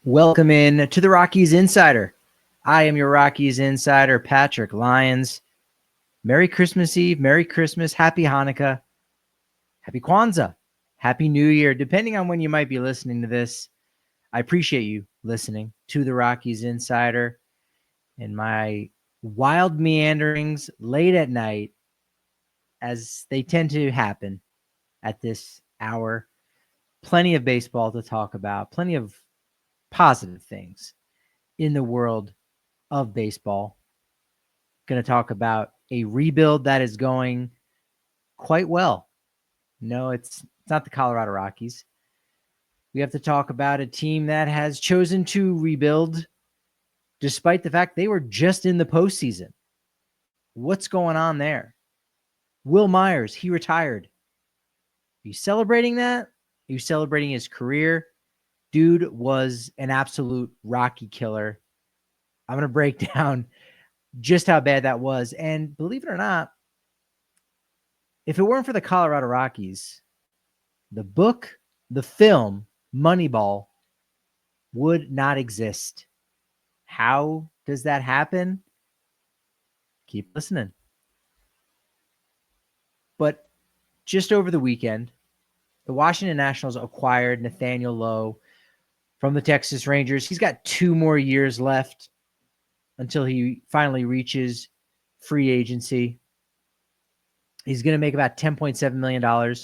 Welcome in to the Rockies Insider. I am your Rockies Insider, Patrick Lyons. Merry Christmas Eve, Merry Christmas, Happy Hanukkah, Happy Kwanzaa, Happy New Year, depending on when you might be listening to this. I appreciate you listening to the Rockies Insider and my wild meanderings late at night, as they tend to happen at this hour. Plenty of baseball to talk about, plenty of positive things in the world of baseball. Going to talk about a rebuild that is going quite well. No, it's not the Colorado Rockies. We have to talk about a team that has chosen to rebuild despite the fact they were just in the postseason. What's going on there? Will Myers, he retired. Are you celebrating that? Are you celebrating his career? Dude was an absolute Rocky killer. I'm going to break down just how bad that was. And believe it or not, if it weren't for the Colorado Rockies, the book, the film, Moneyball would not exist. How does that happen? Keep listening. But just over the weekend, the Washington Nationals acquired Nathaniel Lowe from the Texas Rangers. He's got 2 more years left until he finally reaches free agency. He's going to make about $10.7 million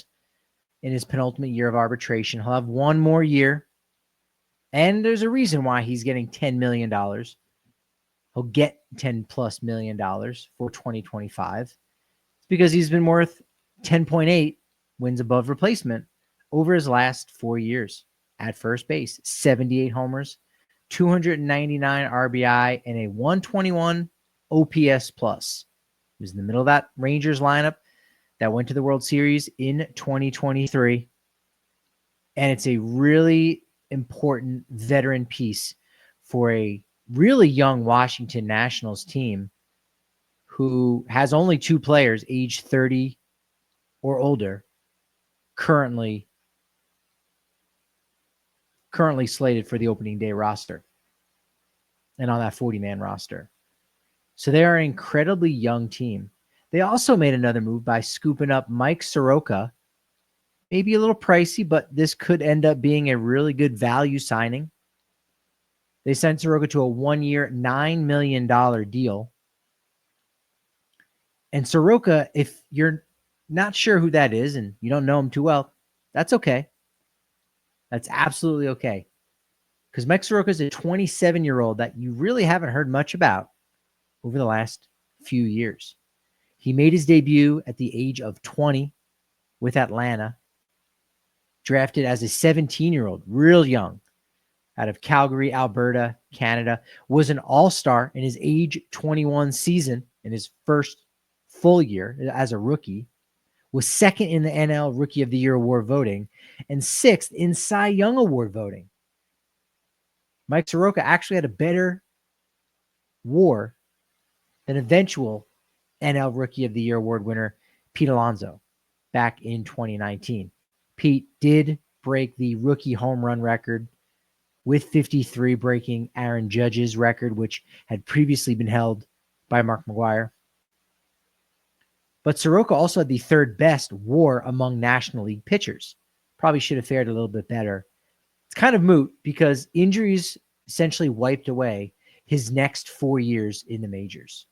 in his penultimate year of arbitration. He'll have 1 more year. And there's a reason why he's getting $10 million. He'll get $10+ million for 2025. It's because he's been worth 10.8 wins above replacement over his last 4 years at first base. 78 homers, 299 RBI, and a 121 OPS plus. He was in the middle of that Rangers lineup that went to the World Series in 2023. And it's a really important veteran piece for a really young Washington Nationals team who has only 2 players aged 30 or older currently slated for the opening day roster and on that 40-man roster. So they are an incredibly young team. They also made another move by scooping up Mike Soroka. Maybe a little pricey, but this could end up being a really good value signing. They sent Soroka to a 1-year, $9 million deal. And Soroka, if you're not sure who that is and you don't know him too well, that's okay. That's absolutely okay. Because Mike Soroka is a 27-year-old that you really haven't heard much about over the last few years. He made his debut at the age of 20 with Atlanta, drafted as a 17-year-old, real young, out of Calgary, Alberta, Canada, was an all-star in his age 21 season in his first full year as a rookie, was second in the NL Rookie of the Year award voting, and 6th in Cy Young award voting. Mike Soroka actually had a better WAR than eventual NL Rookie of the Year award winner Pete Alonso back in 2019. Pete did break the rookie home run record with 53, breaking Aaron Judge's record, which had previously been held by Mark McGwire. But Soroka also had the 3rd best WAR among National League pitchers. Probably should have fared a little bit better. It's kind of moot because injuries essentially wiped away his next 4 years in the majors.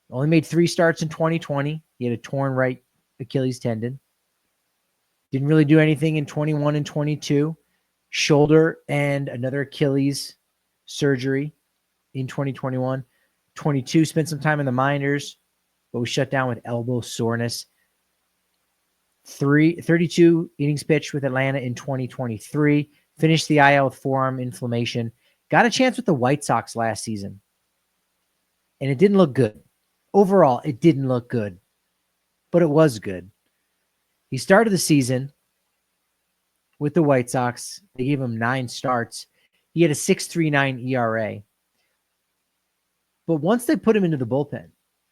Only made 3 starts in 2020. He had a torn right Achilles tendon. Didn't really do anything in 21 and 22. Shoulder and another Achilles surgery in 2021. 22, spent some time in the minors, but was shut down with elbow soreness. 32 innings pitched with Atlanta in 2023. Finished the IL with forearm inflammation. Got a chance with the White Sox last season. And it didn't look good. Overall, it didn't look good. But it was good. He started the season with the White Sox. They gave him 9 starts. He had a 6.39 ERA. But once they put him into the bullpen,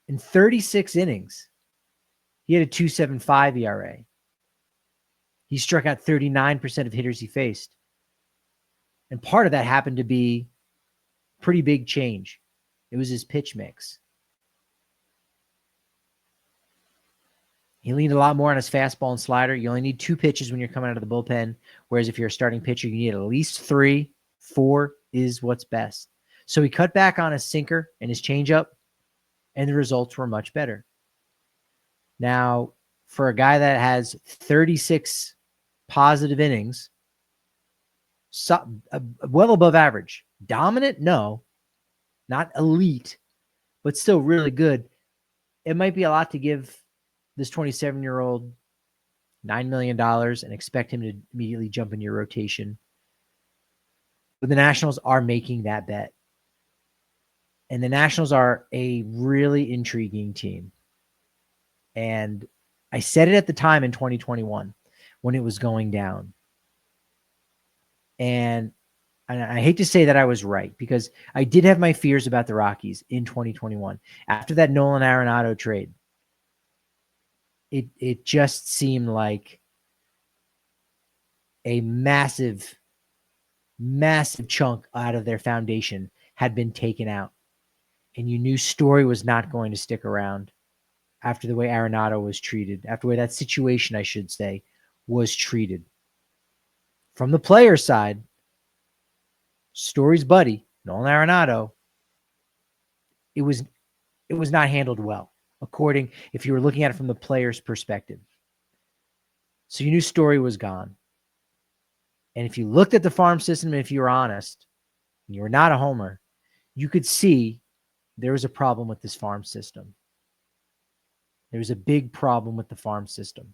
in 36 innings, he had a 2.75 ERA. He struck out 39% of hitters he faced. And part of that happened to be pretty big change. It was his pitch mix. He leaned a lot more on his fastball and slider. You only need 2 pitches when you're coming out of the bullpen, whereas if you're a starting pitcher, you need at least 3. 4 is what's best. So he cut back on his sinker and his changeup, and the results were much better. Now, for a guy that has 36 positive innings, well above average. Dominant? No. Not elite, but still really good. It might be a lot to give this 27-year-old $9 million and expect him to immediately jump in your rotation. But the Nationals are making that bet. And the Nationals are a really intriguing team. And I said it at the time in 2021 when it was going down. And I hate to say that I was right, because I did have my fears about the Rockies in 2021. After that Nolan Arenado trade, it just seemed like a massive chunk out of their foundation had been taken out. And you knew Story was not going to stick around after the way Arenado was treated, after the way that situation, I should say, was treated. From the player side, Story's buddy, Nolan Arenado, it was not handled well, if you were looking at it from the player's perspective. So you knew Story was gone. And if you looked at the farm system, and if you were honest, and you were not a homer, you could see there was a problem with this farm system. There was a big problem with the farm system.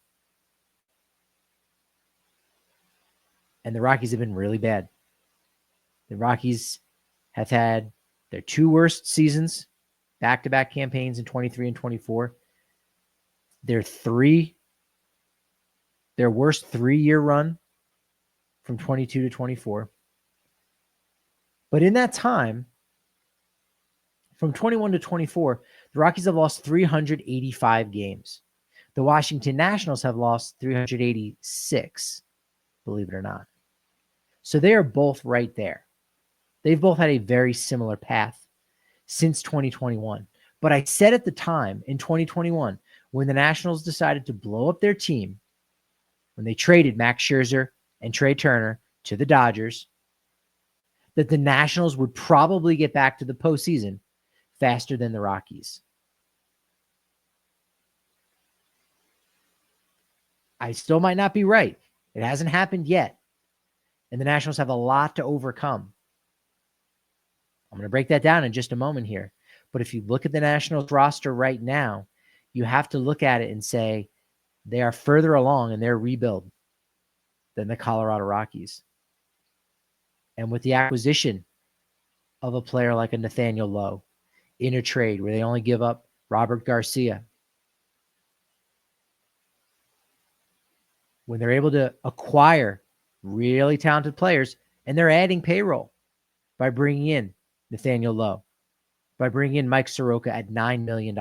And the Rockies have been really bad. The Rockies have had their 2 worst seasons, back-to-back campaigns in 23 and 24. Their worst 3-year run from 22 to 24. But in that time, from 21 to 24, the Rockies have lost 385 games. The Washington Nationals have lost 386, believe it or not. So they are both right there. They've both had a very similar path since 2021. But I said at the time in 2021, when the Nationals decided to blow up their team, when they traded Max Scherzer and Trea Turner to the Dodgers, that the Nationals would probably get back to the postseason faster than the Rockies. I still might not be right. It hasn't happened yet. And the Nationals have a lot to overcome. I'm going to break that down in just a moment here. But if you look at the Nationals roster right now, you have to look at it and say they are further along in their rebuild than the Colorado Rockies. And with the acquisition of a player like a Nathaniel Lowe in a trade where they only give up Robert Garcia, when they're able to acquire really talented players, and they're adding payroll by bringing in Nathaniel Lowe, by bringing in Mike Soroka at $9 million.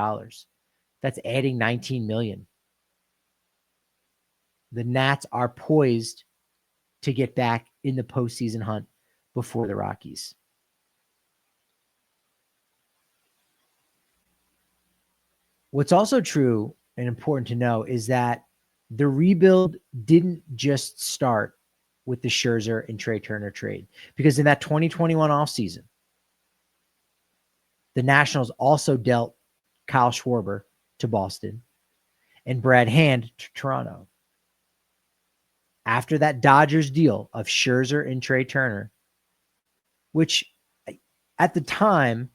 That's adding $19 million. The Nats are poised to get back in the postseason hunt before the Rockies. What's also true and important to know is that the rebuild didn't just start with the Scherzer and Trea Turner trade, because in that 2021 offseason, the Nationals also dealt Kyle Schwarber to Boston and Brad Hand to Toronto. After that Dodgers deal of Scherzer and Trea Turner, which at the time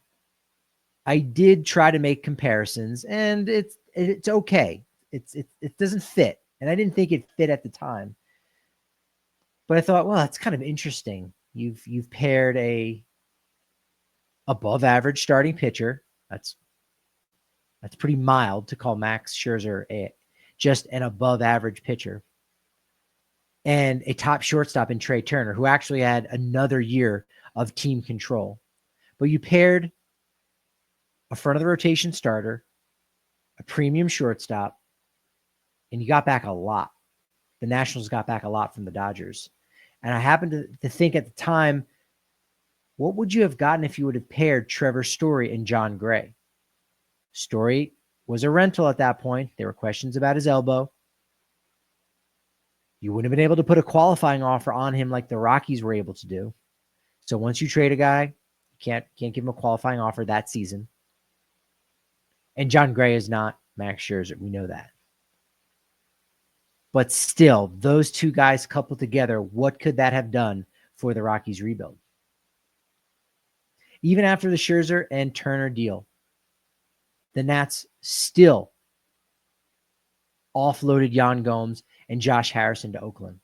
I did try to make comparisons, and it's okay. It doesn't fit, and I didn't think it fit at the time. But I thought, well, that's kind of interesting. You've paired a above average starting pitcher. That's pretty mild to call Max Scherzer just an above average pitcher. And a top shortstop in Trea Turner, who actually had another year of team control. But you paired a front of the rotation starter, a premium shortstop, and you got back a lot. The Nationals got back a lot from the Dodgers. And I happened to think at the time, what would you have gotten if you would have paired Trevor Story and John Gray? Story was a rental at that point. There were questions about his elbow. You wouldn't have been able to put a qualifying offer on him like the Rockies were able to do. So once you trade a guy, you can't give him a qualifying offer that season. And John Gray is not Max Scherzer. We know that. But still, those two guys coupled together, what could that have done for the Rockies rebuild? Even after the Scherzer and Turner deal, the Nats still offloaded Yan Gomes and Josh Harrison to Oakland.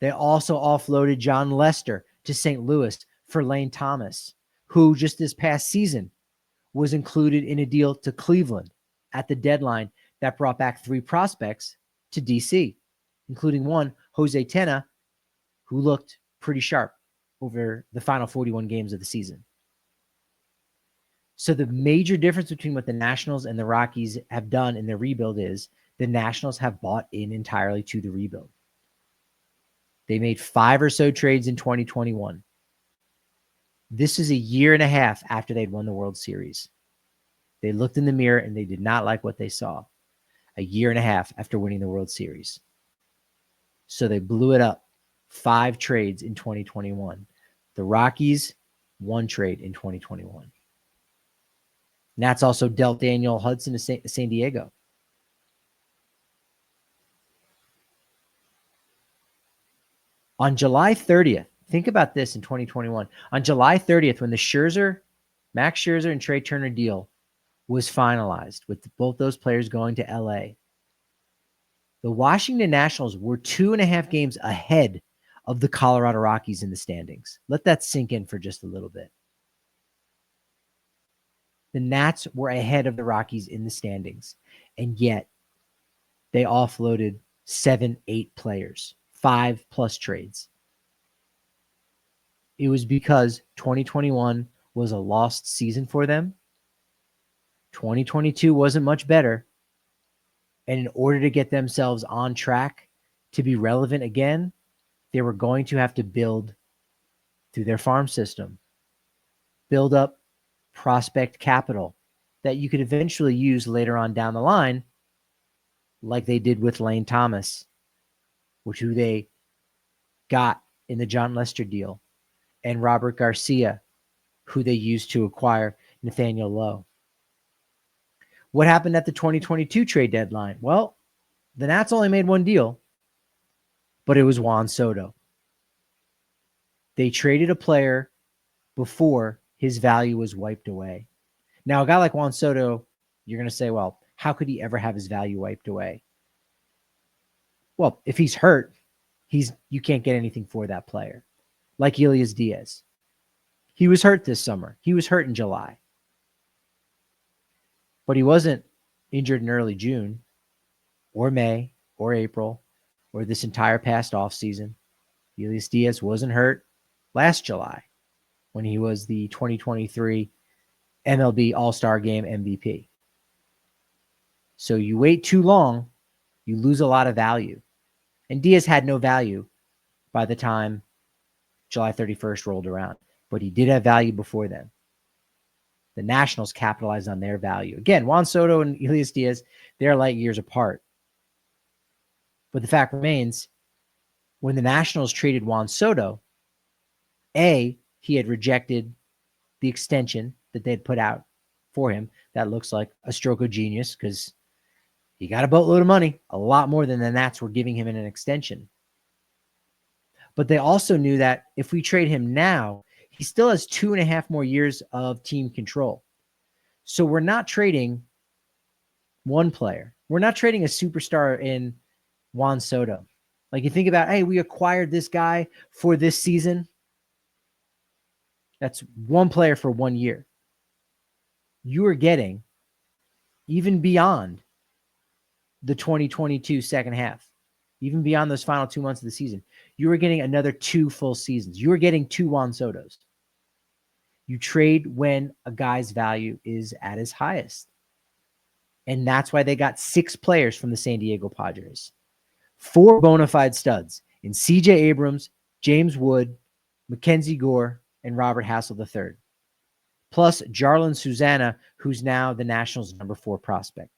They also offloaded John Lester to St. Louis for Lane Thomas, who just this past season was included in a deal to Cleveland at the deadline that brought back 3 prospects to DC, including one, Jose Tena, who looked pretty sharp over the final 41 games of the season. So the major difference between what the Nationals and the Rockies have done in their rebuild is the Nationals have bought in entirely to the rebuild. They made 5 or so trades in 2021. This is a year and a half after they'd won the World Series. They looked in the mirror and they did not like what they saw. A year and a half after winning the World Series. So they blew it up. 5 trades in 2021. The Rockies, 1 trade in 2021. Nats also dealt Daniel Hudson to San Diego. On July 30th, think about this in 2021. On July 30th, when the Max Scherzer and Trea Turner deal was finalized with both those players going to LA, the Washington Nationals were 2.5 games ahead of the Colorado Rockies in the standings. Let that sink in for just a little bit. The Nats were ahead of the Rockies in the standings, and yet they offloaded 7, 8 players, 5+ trades. It was because 2021 was a lost season for them. 2022 wasn't much better. And in order to get themselves on track to be relevant again, they were going to have to build through their farm system, build up prospect capital that you could eventually use later on down the line, like they did with Lane Thomas, who they got in the John Lester deal, and Robert Garcia, who they used to acquire Nathaniel Lowe. What happened at the 2022 trade deadline? Well, the Nats only made 1 deal, but it was Juan Soto. They traded a player before his value was wiped away. Now, a guy like Juan Soto, you're going to say, well, how could he ever have his value wiped away? Well, if he's hurt, you can't get anything for that player. Like Elias Diaz. He was hurt this summer. He was hurt in July. But he wasn't injured in early June or May or April or this entire past offseason. Elias Diaz wasn't hurt last July when he was the 2023 MLB All-Star Game MVP. So you wait too long, you lose a lot of value. And Diaz had no value by the time July 31st rolled around, but he did have value before then. The Nationals capitalized on their value. Again, Juan Soto and Elias Diaz, they're light years apart. But the fact remains, when the Nationals traded Juan Soto, he had rejected the extension that they had put out for him. That looks like a stroke of genius because he got a boatload of money, a lot more than the Nats were giving him in an extension. But they also knew that if we trade him now, he still has 2.5 more years of team control. So we're not trading one player. We're not trading a superstar in Juan Soto. Like you think about, hey, we acquired this guy for this season. That's one player for 1 year. You are getting, even beyond the 2022 second half, even beyond those final 2 months of the season, you are getting another 2 full seasons. You are getting 2 Juan Sotos. You trade when a guy's value is at his highest. And that's why they got 6 players from the San Diego Padres. 4 bona fide studs in CJ Abrams, James Wood, Mackenzie Gore, and Robert Hassel III. Plus Jarlin Susana, who's now the Nationals' number 4 prospect.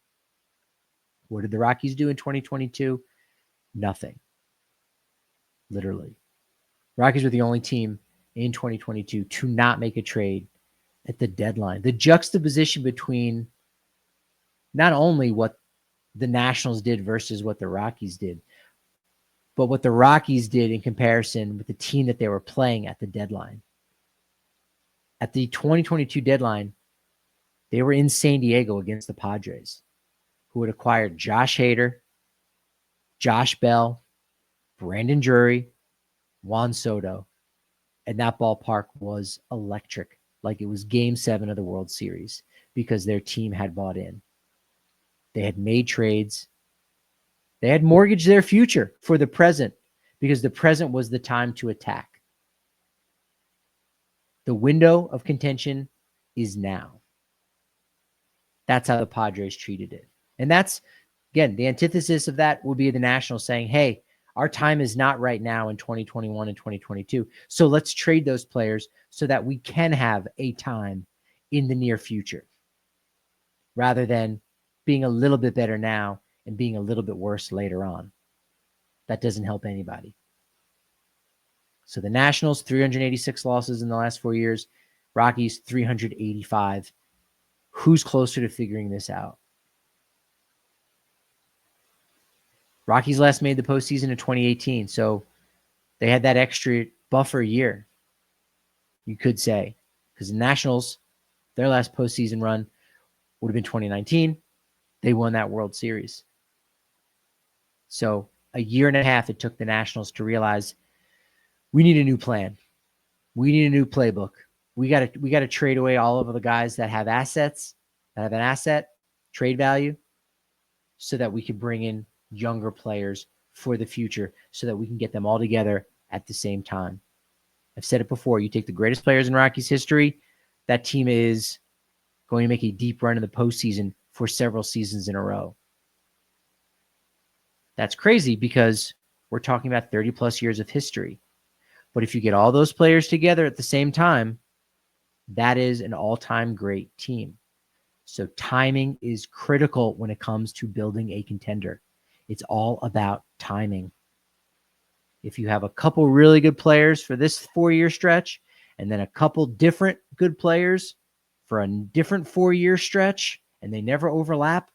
What did the Rockies do in 2022? Nothing. Literally. Rockies were the only team in 2022 to not make a trade at the deadline. The juxtaposition between not only what the Nationals did versus what the Rockies did, but what the Rockies did in comparison with the team that they were playing at the deadline. At the 2022 deadline, they were in San Diego against the Padres, who had acquired Josh Hader, Josh Bell, Brandon Drury, Juan Soto, and that ballpark was electric, like it was Game 7 of the World Series, because their team had bought in. They had made trades. They had mortgaged their future for the present, because the present was the time to attack. The window of contention is now. That's how the Padres treated it. And that's, again, the antithesis of that would be the Nationals saying, hey, our time is not right now in 2021 and 2022. So let's trade those players so that we can have a time in the near future, rather than being a little bit better now and being a little bit worse later on. That doesn't help anybody. So the Nationals, 386 losses in the last 4 years. Rockies, 385. Who's closer to figuring this out? Rockies last made the postseason in 2018, so they had that extra buffer year, you could say, because the Nationals, their last postseason run would have been 2019. They won that World Series. So a year and a half it took the Nationals to realize we need a new plan. We need a new playbook. We got to trade away all of the guys that have assets, that have an asset, trade value, so that we can bring in younger players for the future, so that we can get them all together at the same time. I've said it before. You take the greatest players in Rockies history, that team is going to make a deep run in the postseason for several seasons in a row. That's crazy because we're talking about 30 plus years of history. But if you get all those players together at the same time, that is an all-time great team. So timing is critical when it comes to building a contender. It's all about timing. If you have a couple really good players for this 4-year stretch, and then a couple different good players for a different 4-year stretch, and they never overlap,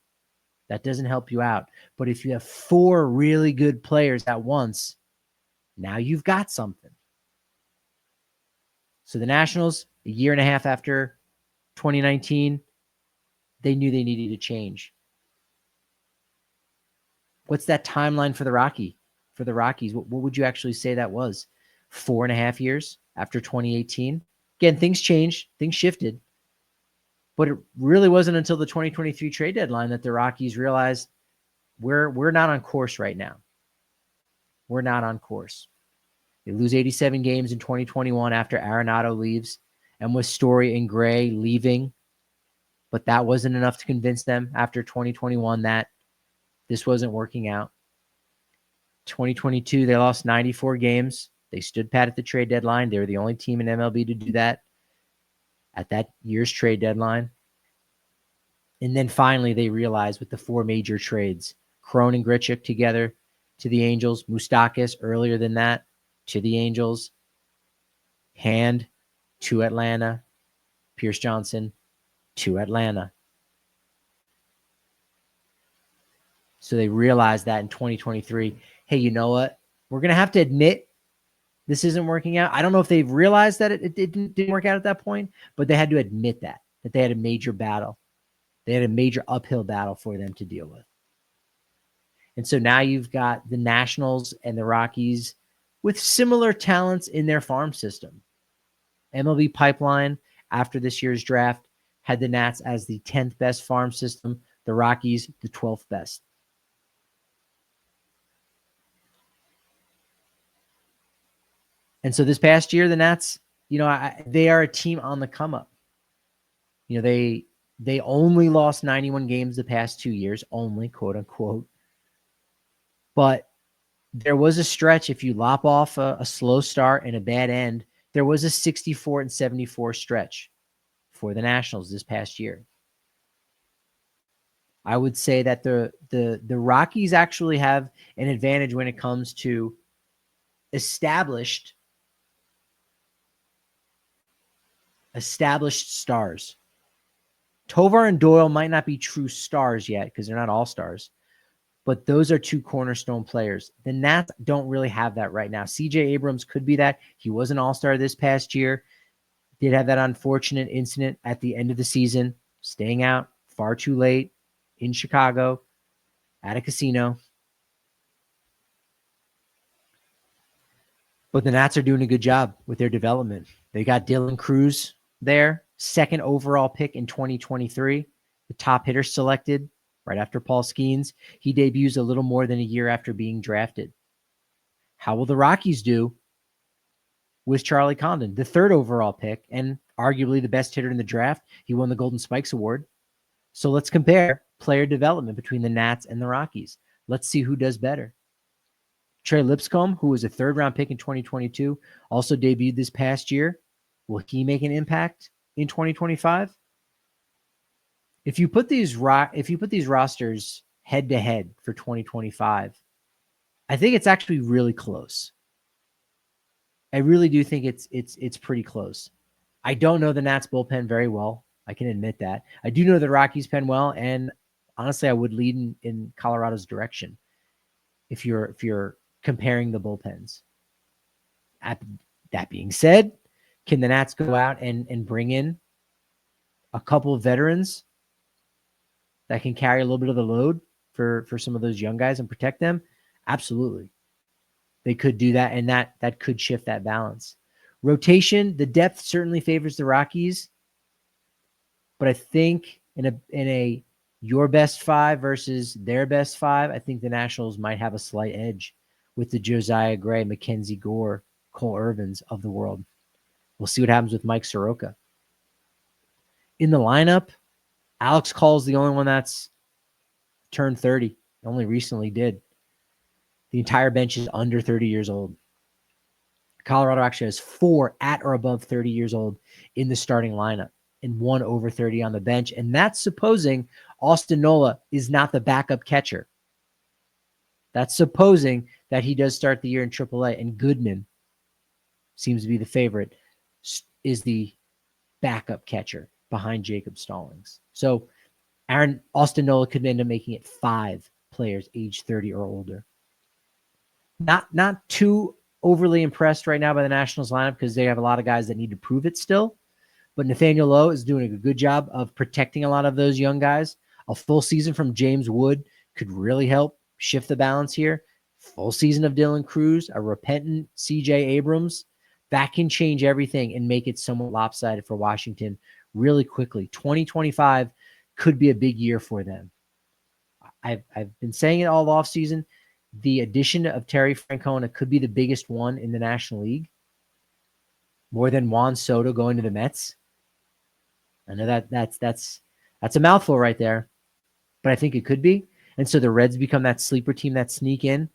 that doesn't help you out. But if you have 4 really good players at once, now you've got something. So the Nationals, a year and a half after 2019, they knew they needed to change. What's that timeline for the Rockies? What would you actually say that was? 4.5 years after 2018? Again, things changed, things shifted. But it really wasn't until the 2023 trade deadline that the Rockies realized we're not on course right now. We're not on course. They lose 87 games in 2021 after Arenado leaves and with Story and Gray leaving. But that wasn't enough to convince them after 2021 that this wasn't working out. 2022, they lost 94 games. They stood pat at the trade deadline. They were the only team in MLB to do that at that year's trade deadline. And then finally, they realized with the 4 major trades, Cron and Grichuk together to the Angels, Moustakas earlier than that to the Angels, Hand to Atlanta, Pierce Johnson to Atlanta. So they realized that in 2023, hey, you know what? We're going to have to admit this isn't working out. I don't know if they've realized that it didn't work out at that point, but they had to admit that they had a major battle. They had a major uphill battle for them to deal with. And so now you've got the Nationals and the Rockies with similar talents in their farm system. MLB Pipeline, after this year's draft, had the Nats as the 10th best farm system, the Rockies the 12th best. And so this past year, the Nats, they are a team on the come up. They only lost 91 games the past 2 years, only, quote unquote. But There was a stretch, if you lop off a slow start and a bad end, there was a 64-74 stretch for the Nationals this past year. I would say that the Rockies actually have an advantage when it comes to established stars. Tovar and Doyle might not be true stars yet because they're not all-stars, but those are two cornerstone players. The Nats don't really have that right now. CJ Abrams could be that. He was an all-star this past year. Did have that unfortunate incident at the end of the season, staying out far too late in Chicago at a casino. But the Nats are doing a good job with their development. They got Dylan Cruz there, second overall pick in 2023, the top hitter selected right after Paul Skeens. He debuts a little more than a year after being drafted. How will the Rockies do with Charlie Condon, the third overall pick and arguably the best hitter in the draft? He won the Golden Spikes Award. So let's compare player development between the Nats and the Rockies. Let's see who does better. Trey Lipscomb, who was a third-round pick in 2022, also debuted this past year. Will he make an impact in 2025? If you put these rosters head-to-head for 2025, I think it's actually really close. I really do think it's pretty close. I don't know the Nats bullpen very well. I can admit that. I do know the Rockies pen well, and honestly, I would lead in Colorado's direction if you're comparing the bullpens. That being said, can the Nats go out and bring in a couple of veterans that can carry a little bit of the load for some of those young guys and protect them? Absolutely. They could do that, and that could shift that balance. Rotation, the depth certainly favors the Rockies, but I think in a your best five versus their best five, I think the Nationals might have a slight edge with the Josiah Gray, Mackenzie Gore, Cole Irvins of the world. We'll see what happens with Mike Soroka. In the lineup, Alex Call's the only one that's turned 30. Only recently did. The entire bench is under 30 years old. Colorado actually has 4 at or above 30 years old in the starting lineup and 1 over 30 on the bench. And that's supposing Austin Nola is not the backup catcher. That's supposing that he does start the year in AAA, and Goodman seems to be the favorite, is the backup catcher behind Jacob Stallings. So Austin Nola could end up making it 5 players age 30 or older. Not too overly impressed right now by the Nationals lineup because they have a lot of guys that need to prove it still. But Nathaniel Lowe is doing a good job of protecting a lot of those young guys. A full season from James Wood could really help shift the balance here. Full season of Dylan Cruz, a repentant CJ Abrams, that can change everything and make it somewhat lopsided for Washington really quickly. 2025 could be a big year for them. I've been saying it all offseason. The addition of Terry Francona could be the biggest one in the National League, more than Juan Soto going to the Mets. I know that's a mouthful right there, but I think it could be. And so the Reds become that sleeper team that sneak in.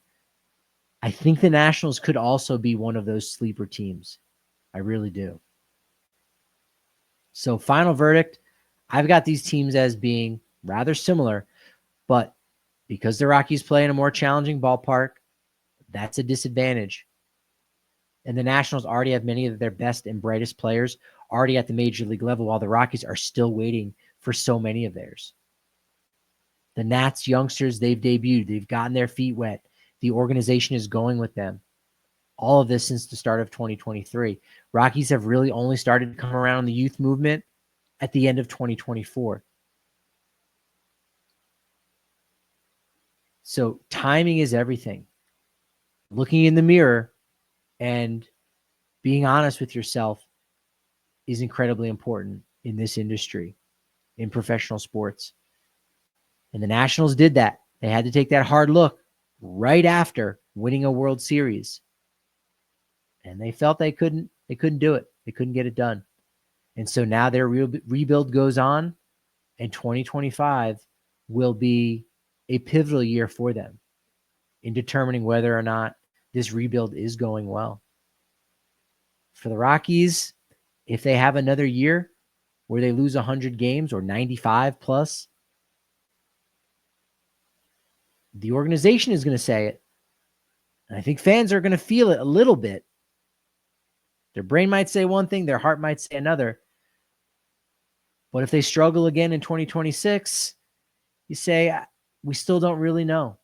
I think the Nationals could also be one of those sleeper teams. I really do. So final verdict, I've got these teams as being rather similar, but because the Rockies play in a more challenging ballpark, that's a disadvantage. And the Nationals already have many of their best and brightest players already at the major league level, while the Rockies are still waiting for so many of theirs. The Nats youngsters, they've debuted. They've gotten their feet wet. The organization is going with them. All of this since the start of 2023. Rockies have really only started to come around the youth movement at the end of 2024. So timing is everything. Looking in the mirror and being honest with yourself is incredibly important in this industry, in professional sports. And the Nationals did that. They had to take that hard look right after winning a World Series. And they felt they couldn't do it. They couldn't get it done. And so now their rebuild goes on, and 2025 will be a pivotal year for them. in determining whether or not this rebuild is going well. For the Rockies, if they have another year where they lose 100 games or 95 plus, the organization is going to say it. And I think fans are going to feel it a little bit. Their brain might say one thing, their heart might say another. But if they struggle again in 2026, you say, we still don't really know.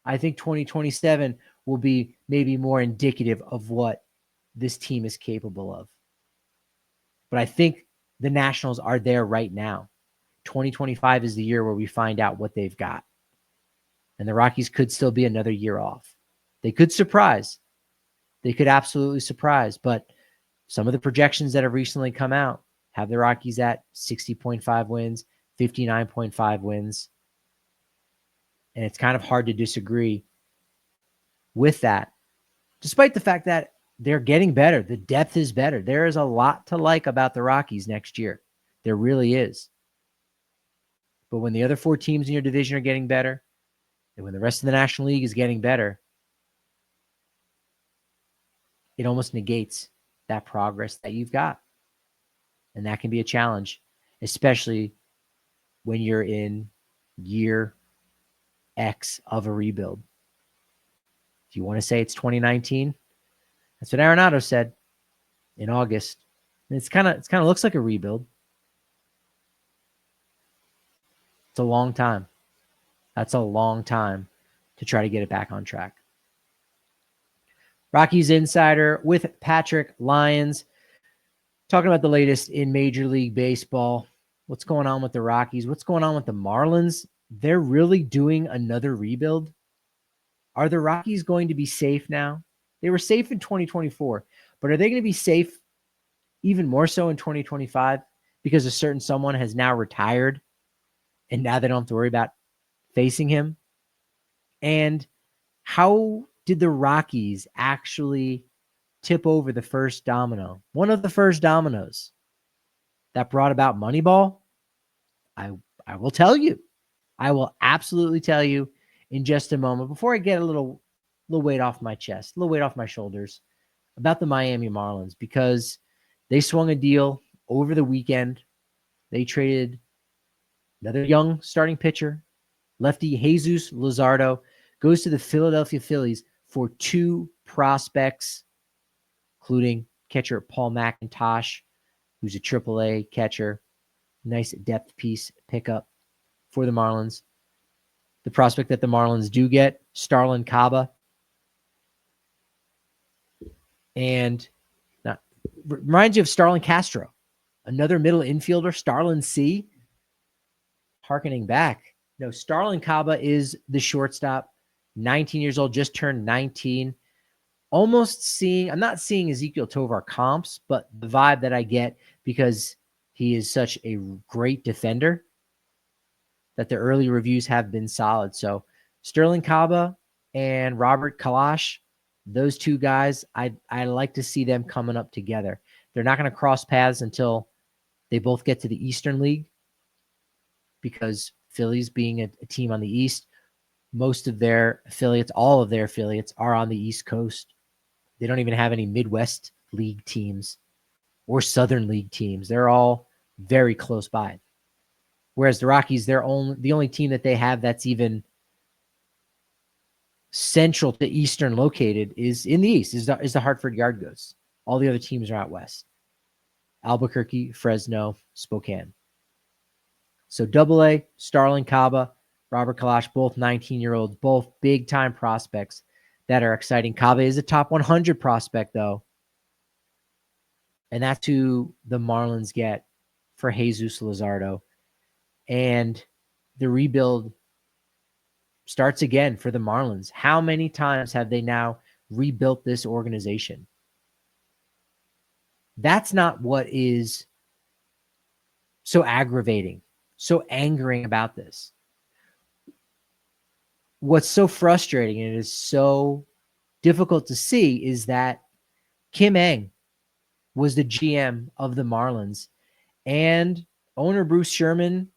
I think 2027 will be maybe more indicative of what this team is capable of. But I think the Nationals are there right now. 2025 is the year where we find out what they've got. And the Rockies could still be another year off. They could surprise. They could absolutely surprise. But some of the projections that have recently come out have the Rockies at 60.5 wins, 59.5 wins. And it's kind of hard to disagree with that, despite the fact that they're getting better. The depth is better. There is a lot to like about the Rockies next year. There really is. But when the other 4 teams in your division are getting better, and when the rest of the National League is getting better, it almost negates that progress that you've got. And that can be a challenge, especially when you're in year X of a rebuild. If you want to say it's 2019, that's what Arenado said in August. And it's kind of looks like a rebuild. It's a long time. That's a long time to try to get it back on track. Rockies Insider with Patrick Lyons talking about the latest in Major League Baseball. What's going on with the Rockies? What's going on with the Marlins? They're really doing another rebuild. Are the Rockies going to be safe now? They were safe in 2024, but are they going to be safe even more so in 2025 because a certain someone has now retired and now they don't have to worry about facing him? And how did the Rockies actually tip over the first domino? One of the first dominoes that brought about Moneyball? I will tell you. I will absolutely tell you in just a moment. Before I get a little weight off my chest, a little weight off my shoulders about the Miami Marlins, because they swung a deal over the weekend. They traded another young starting pitcher, lefty Jesus Luzardo, goes to the Philadelphia Phillies for 2 prospects, including catcher Paul McIntosh, who's a AAA catcher. Nice depth piece pickup for the Marlins. The prospect that the Marlins do get, Starlin Caba. And now, reminds you of Starlin Castro, another middle infielder, Starlin C. Harkening back. No, Starlin Caba is the shortstop, 19 years old, just turned 19. Almost seeing, I'm not seeing Ezekiel Tovar comps, but the vibe that I get, because he is such a great defender, that the early reviews have been solid. So Sterling Caba and Robert Kalash, those 2 guys, I like to see them coming up together. They're not going to cross paths until they both get to the Eastern League, because Phillies being a team on the East, most of their affiliates, all of their affiliates are on the East Coast. They don't even have any Midwest League teams or Southern League teams. They're all very close by. Whereas the Rockies, the only team that they have that's even central to Eastern located is in the East, is the Hartford Yard Goats. All the other teams are out west. Albuquerque, Fresno, Spokane. So AA, Starlin Caba, Robert Kalash, both 19-year-olds, both big-time prospects that are exciting. Caba is a top 100 prospect, though. And that's who the Marlins get for Jesus Luzardo. And the rebuild starts again for the Marlins. How many times have they now rebuilt this organization? That's not what is so aggravating, so angering about this. What's so frustrating and it is so difficult to see is that Kim Ng was the GM of the Marlins, and owner Bruce Sherman,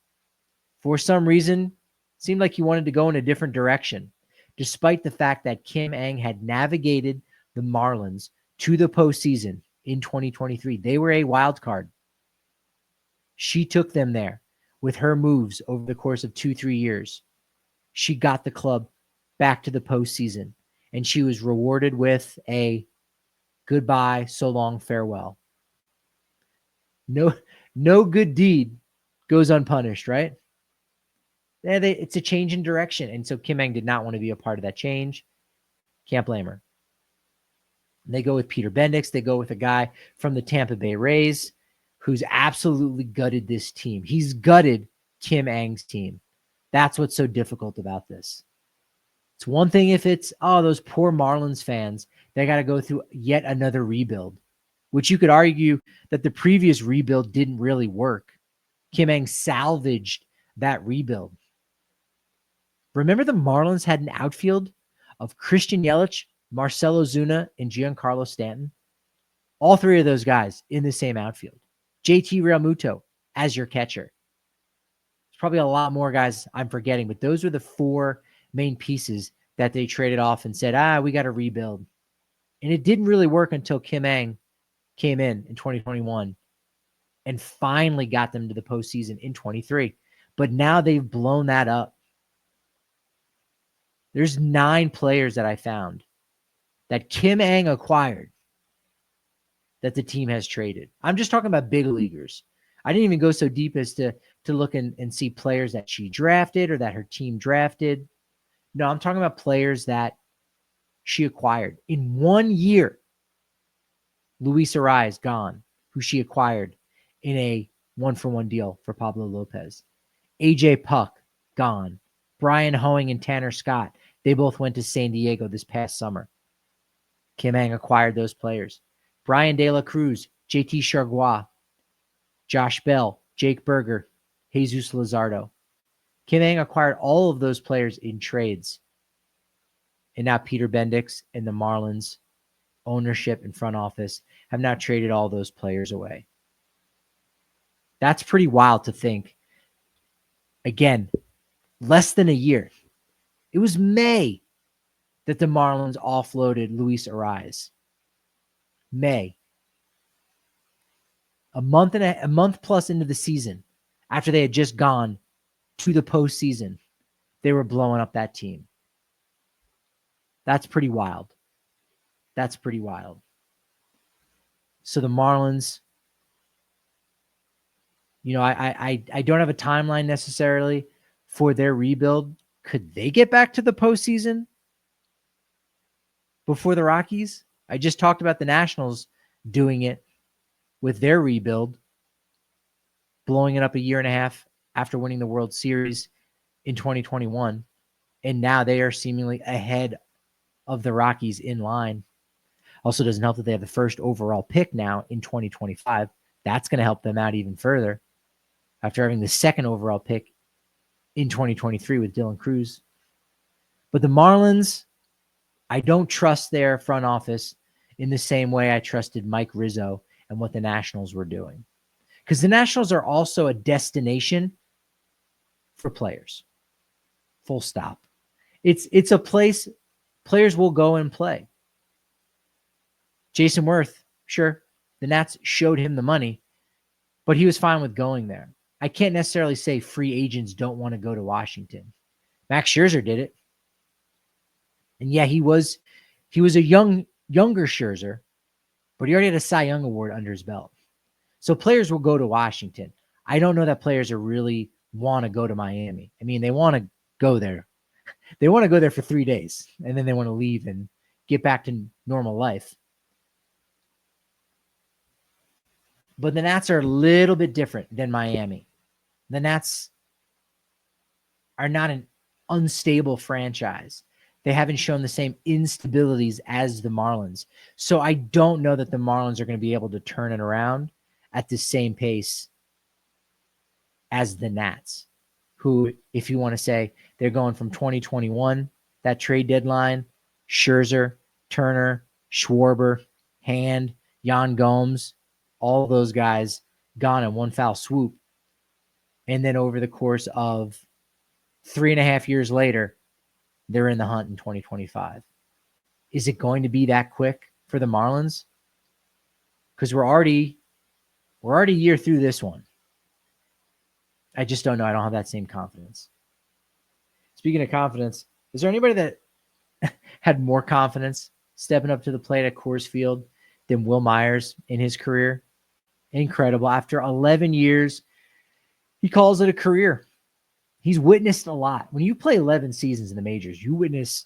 for some reason, seemed like he wanted to go in a different direction. despite the fact that Kim Ng had navigated the Marlins to the postseason in 2023. They were a wild card. She took them there with her moves over the course of 2-3 years. She got the club back to the postseason, and she was rewarded with a goodbye, so long, farewell. No good deed goes unpunished, right? It's a change in direction. And so Kim Ng did not want to be a part of that change. Can't blame her. They go with Peter Bendix. They go with a guy from the Tampa Bay Rays who's absolutely gutted this team. He's gutted Kim Ng's team. That's what's so difficult about this. It's one thing if it's, those poor Marlins fans, they got to go through yet another rebuild, which you could argue that the previous rebuild didn't really work. Kim Ng salvaged that rebuild. Remember the Marlins had an outfield of Christian Yelich, Marcell Ozuna, and Giancarlo Stanton? All three of those guys in the same outfield. JT Realmuto as your catcher. There's probably a lot more guys I'm forgetting, but those were the four main pieces that they traded off and said, we got to rebuild. And it didn't really work until Kim Ng came in 2021 and finally got them to the postseason in 23. But now they've blown that up. There's 9 players that I found that Kim Ng acquired that the team has traded. I'm just talking about big leaguers. I didn't even go so deep as to look and see players that she drafted or that her team drafted. No, I'm talking about players that she acquired. In 1 year, Luis Arraez gone, who she acquired in a 1-for-1 deal for Pablo Lopez. AJ Puck gone. Brian Hoeing and Tanner Scott, they both went to San Diego this past summer. Kim Ng acquired those players. Brian De La Cruz, JT Chargois, Josh Bell, Jake Berger, Jesus Luzardo. Kim Ng acquired all of those players in trades. And now Peter Bendix and the Marlins ownership and front office have now traded all those players away. That's pretty wild to think. Again, less than a year. It was May that the Marlins offloaded Luis Arraez. May. A month plus into the season, after they had just gone to the postseason, they were blowing up that team. That's pretty wild. That's pretty wild. So the Marlins, I don't have a timeline necessarily for their rebuild. Could they get back to the postseason before the Rockies? I just talked about the Nationals doing it with their rebuild, blowing it up a year and a half after winning the World Series in 2021. And now they are seemingly ahead of the Rockies in line. Also doesn't help that they have the first overall pick now in 2025. That's going to help them out even further after having the second overall pick in 2023 with Dylan Cruz. But the Marlins, I don't trust their front office in the same way I trusted Mike Rizzo and what the Nationals were doing. Because the Nationals are also a destination for players. Full stop. It's a place players will go and play. Jason Worth, sure, the Nats showed him the money, but he was fine with going there. I can't necessarily say free agents don't want to go to Washington. Max Scherzer did it. And yeah, he was a younger Scherzer, but he already had a Cy Young Award under his belt. So players will go to Washington. I don't know that players are really want to go to Miami. I mean, they want to go there. They want to go there for 3 days, and then they want to leave and get back to normal life. But the Nats are a little bit different than Miami. The Nats are not an unstable franchise. They haven't shown the same instabilities as the Marlins. So I don't know that the Marlins are going to be able to turn it around at the same pace as the Nats, who, if you want to say they're going from 2021, that trade deadline, Scherzer, Turner, Schwarber, Hand, Yan Gomes, all those guys gone in one foul swoop. And then over the course of 3.5 years later, they're in the hunt in 2025. Is it going to be that quick for the Marlins? Because we're already a year through this one. I just don't know. I don't have that same confidence. Speaking of confidence, is there anybody that had more confidence stepping up to the plate at Coors Field than Will Myers in his career? Incredible. After 11 years, he calls it a career. He's witnessed a lot. When you play 11 seasons in the majors, you witness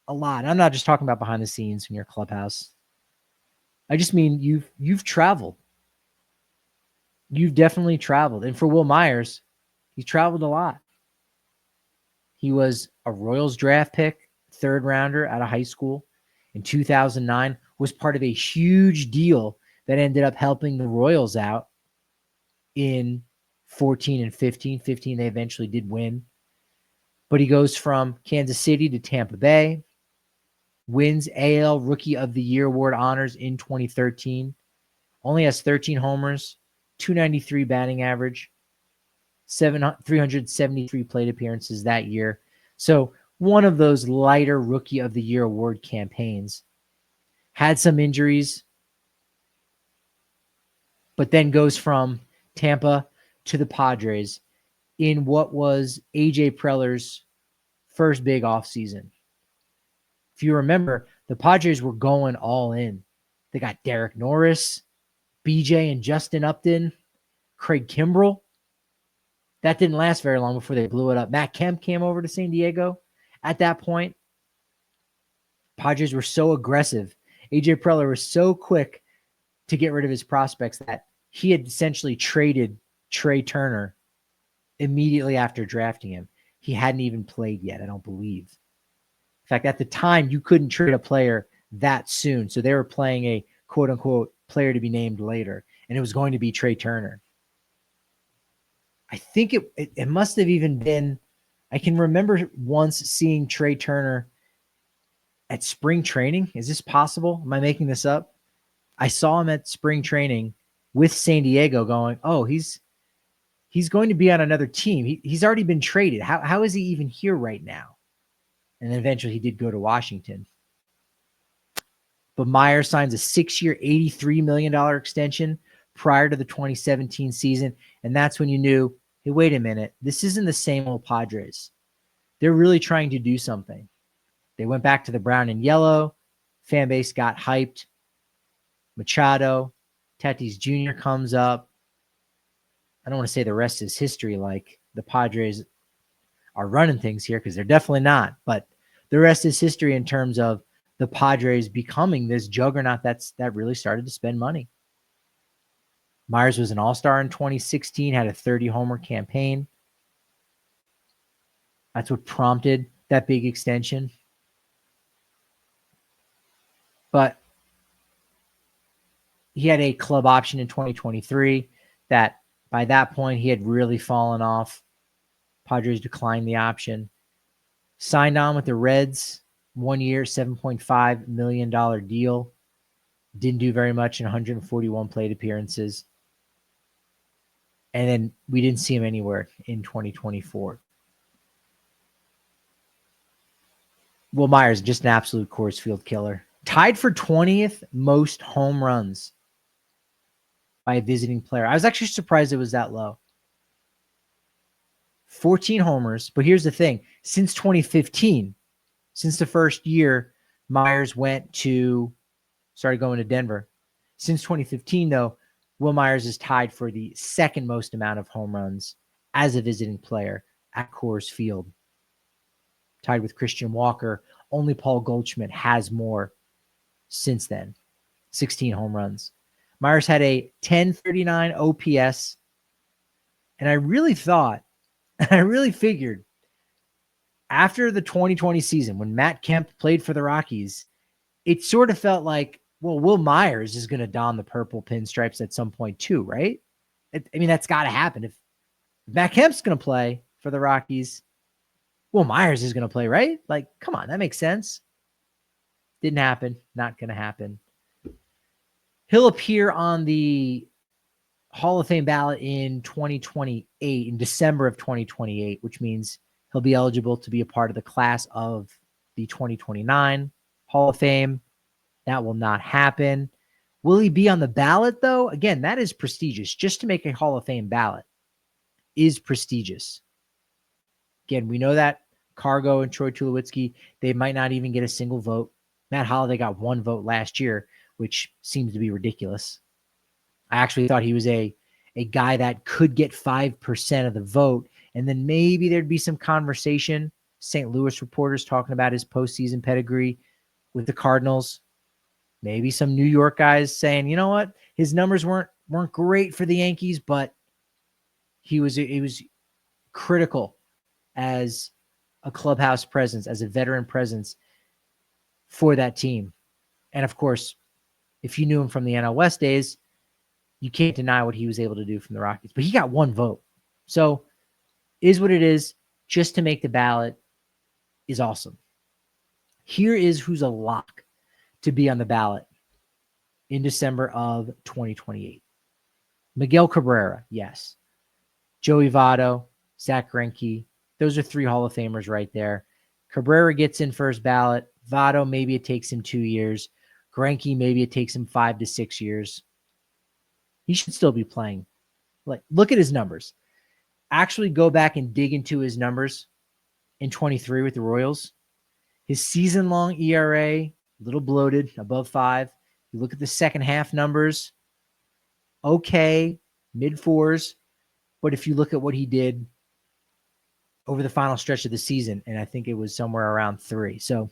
a lot. I'm not just talking about behind the scenes in your clubhouse. I just mean you've traveled. You've definitely traveled. And for Will Myers, he traveled a lot. He was a Royals draft pick, third rounder out of high school in 2009, was part of a huge deal that ended up helping the Royals out in 14 and 15. 15, they eventually did win. But he goes from Kansas City to Tampa Bay, wins AL Rookie of the Year award honors in 2013, only has 13 homers, 293 batting average, 373 plate appearances that year. So one of those lighter Rookie of the Year award campaigns. Had some injuries, but then goes from Tampa to the Padres in what was A.J. Preller's first big offseason. If you remember, the Padres were going all in. They got Derek Norris, BJ and Justin Upton, Craig Kimbrell. That didn't last very long before they blew it up. Matt Kemp came over to San Diego. At that point, Padres were so aggressive. A.J. Preller was so quick to get rid of his prospects that he had essentially traded Trea Turner immediately after drafting him. He hadn't even played yet, I don't believe. In fact, at the time, you couldn't trade a player that soon. So they were playing a quote-unquote player to be named later, and it was going to be Trea Turner. I think it must have even been, I can remember once seeing Trea Turner at spring training. Is this possible? Am I making this up? I saw him at spring training with San Diego going, oh, he's going to be on another team. He's already been traded. How is he even here right now? And then eventually he did go to Washington. But Myers signs a 6-year, $83 million extension prior to the 2017 season. And that's when you knew, hey, wait a minute. This isn't the same old Padres. They're really trying to do something. They went back to the brown and yellow. Fan base got hyped. Machado, Tatis Jr. comes up. I don't want to say the rest is history like the Padres are running things here because they're definitely not. But the rest is history in terms of the Padres becoming this juggernaut that really started to spend money. Myers was an all-star in 2016, had a 30-homer campaign. That's what prompted that big extension. But he had a club option in 2023 that by that point he had really fallen off. Padres declined the option. Signed on with the Reds, 1 year, $7.5 million deal. Didn't do very much in 141 plate appearances. And then we didn't see him anywhere in 2024. Will Myers, just an absolute Coors Field killer. Tied for 20th most home runs by a visiting player. I was actually surprised it was that low. 14 homers. But here's the thing. Since 2015, since the first year Myers started going to Denver. Since 2015, though, Will Myers is tied for the second most amount of home runs as a visiting player at Coors Field. Tied with Christian Walker. Only Paul Goldschmidt has more since then. 16 home runs. Myers had a 1039 OPS. And I really figured after the 2020 season, when Matt Kemp played for the Rockies, it sort of felt like, well, Will Myers is going to don the purple pinstripes at some point too, right? That's got to happen. If Matt Kemp's going to play for the Rockies, Will Myers is going to play, right? Like, come on, that makes sense. Didn't happen. Not going to happen. He'll appear on the Hall of Fame ballot in 2028, in December of 2028, which means He'll be eligible to be a part of the class of the 2029 Hall of Fame. That will not happen. Will he be on the ballot, though? Again, that is prestigious. Just to make a Hall of Fame ballot is prestigious. Again, we know that Cargo and Troy Tulowitzki, they might not even get a single vote. Matt Holliday got one vote last year, which seems to be ridiculous. I actually thought he was a guy that could get 5% of the vote, and then maybe there'd be some conversation. St. Louis reporters talking about his postseason pedigree with the Cardinals. Maybe some New York guys saying, you know what, his numbers weren't great for the Yankees, but he was critical as a clubhouse presence, as a veteran presence for that team. And of course, if you knew him from the NL West days, you can't deny what he was able to do from the Rockies. But he got one vote. So is what it is. Just to make the ballot is awesome. Here is who's a lock to be on the ballot in December of 2028. Miguel Cabrera, yes. Joey Votto, Zach Greinke. Those are three Hall of Famers right there. Cabrera gets in first ballot. Votto, maybe it takes him 2 years. Greinke, maybe it takes him 5 to 6 years. He should still be playing. Like, look at his numbers. Actually go back and dig into his numbers in 23 with the Royals. His season-long ERA, a little bloated, above 5. You look at the second half numbers, okay, mid-4s. But if you look at what he did over the final stretch of the season, and I think it was somewhere around 3. So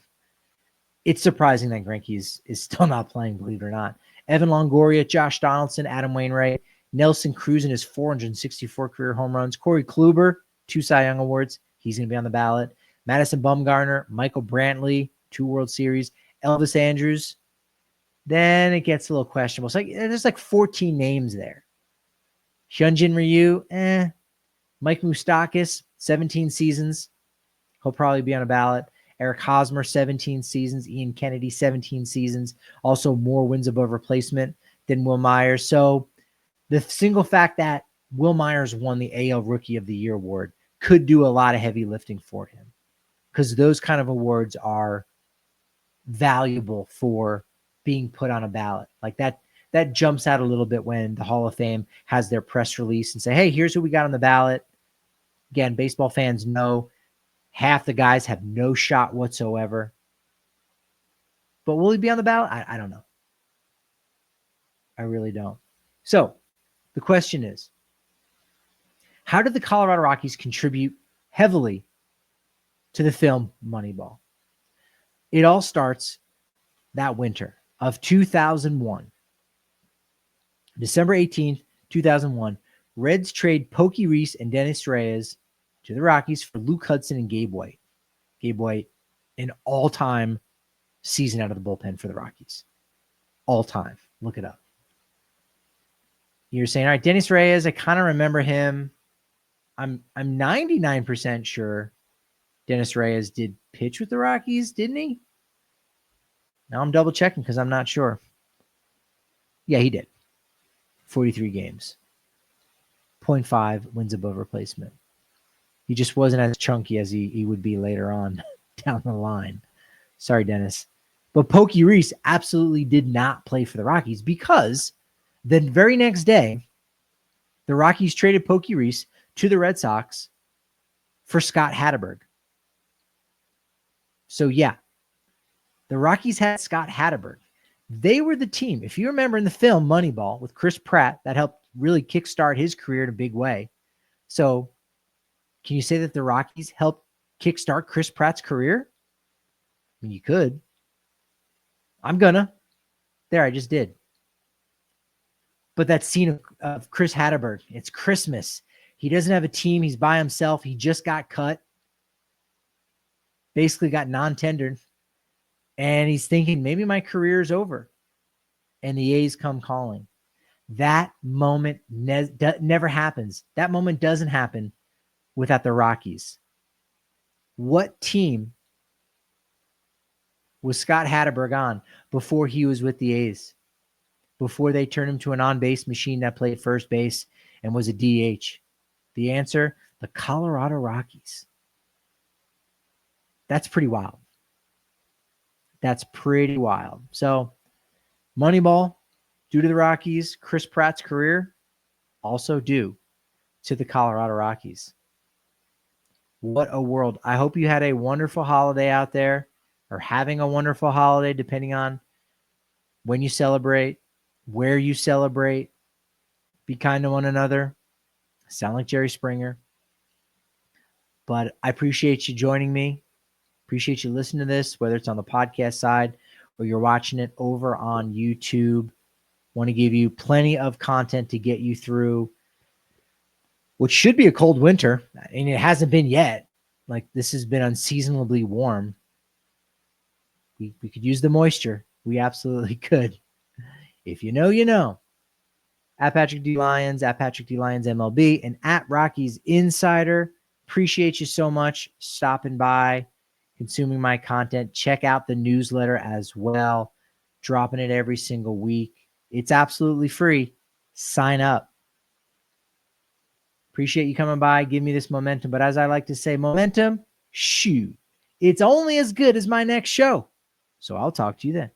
it's surprising that Greinke is still not playing, believe it or not. Evan Longoria, Josh Donaldson, Adam Wainwright, Nelson Cruz in his 464 career home runs, Corey Kluber, 2 Cy Young Awards. He's going to be on the ballot. Madison Bumgarner, Michael Brantley, 2 World Series, Elvis Andrus. Then it gets a little questionable. So there's like 14 names there. Hyunjin Ryu, Mike Moustakas, 17 seasons. He'll probably be on a ballot. Eric Hosmer, 17 seasons. Ian Kennedy, 17 seasons. Also more wins above replacement than Will Myers. So the single fact that Will Myers won the AL Rookie of the Year award could do a lot of heavy lifting for him, because those kind of awards are valuable for being put on a ballot. Like that jumps out a little bit when the Hall of Fame has their press release and say, hey, here's who we got on the ballot. Again, baseball fans know half the guys have no shot whatsoever. But will he be on the ballot? I don't know. I really don't. So the question is, how did the Colorado Rockies contribute heavily to the film Moneyball? It all starts that winter of 2001. December 18th, 2001, Reds trade Pokey Reese and Dennis Reyes to the Rockies for Luke Hudson and Gabe White. Gabe White, an all-time season out of the bullpen for the Rockies. All time. Look it up. You're saying, all right, Dennis Reyes, I kind of remember him. I'm 99% sure Dennis Reyes did pitch with the Rockies, didn't he? Now I'm double checking because I'm not sure. Yeah, he did. 43 games. 0.5 wins above replacement. He just wasn't as chunky as he would be later on down the line. Sorry, Dennis. But Pokey Reese absolutely did not play for the Rockies, because the very next day, the Rockies traded Pokey Reese to the Red Sox for Scott Hatteberg. So, yeah, the Rockies had Scott Hatteberg. They were the team. If you remember in the film Moneyball with Chris Pratt, that helped really kickstart his career in a big way. So, can you say that the Rockies helped kickstart Chris Pratt's career? I mean, you could. I'm gonna. There, I just did. But that scene of Chris Hatteberg, it's Christmas. He doesn't have a team. He's by himself. He just got cut. Basically got non-tendered. And he's thinking, maybe my career is over. And the A's come calling. That moment never happens. That moment doesn't happen without the Rockies. What team was Scott Hatteberg on before he was with the A's? Before they turned him to an on-base machine that played first base and was a DH? The answer, the Colorado Rockies. That's pretty wild. That's pretty wild. So Moneyball, due to the Rockies, Chris Pratt's career, also due to the Colorado Rockies. What a world. I hope you had a wonderful holiday out there, or having a wonderful holiday, depending on when you celebrate, where you celebrate. Be kind to one another. I sound like Jerry Springer. But I appreciate you joining me. Appreciate you listening to this, whether it's on the podcast side or you're watching it over on YouTube. Want to give you plenty of content to get you through what should be a cold winter, and it hasn't been yet. Like, this has been unseasonably warm. We could use the moisture. We absolutely could. If you know, you know. At Patrick D. Lyons, at Patrick D. Lyons MLB, and at Rockies Insider. Appreciate you so much stopping by, consuming my content. Check out the newsletter as well. Dropping it every single week. It's absolutely free. Sign up. Appreciate you coming by. Give me this momentum. But as I like to say, momentum, shoot. It's only as good as my next show. So I'll talk to you then.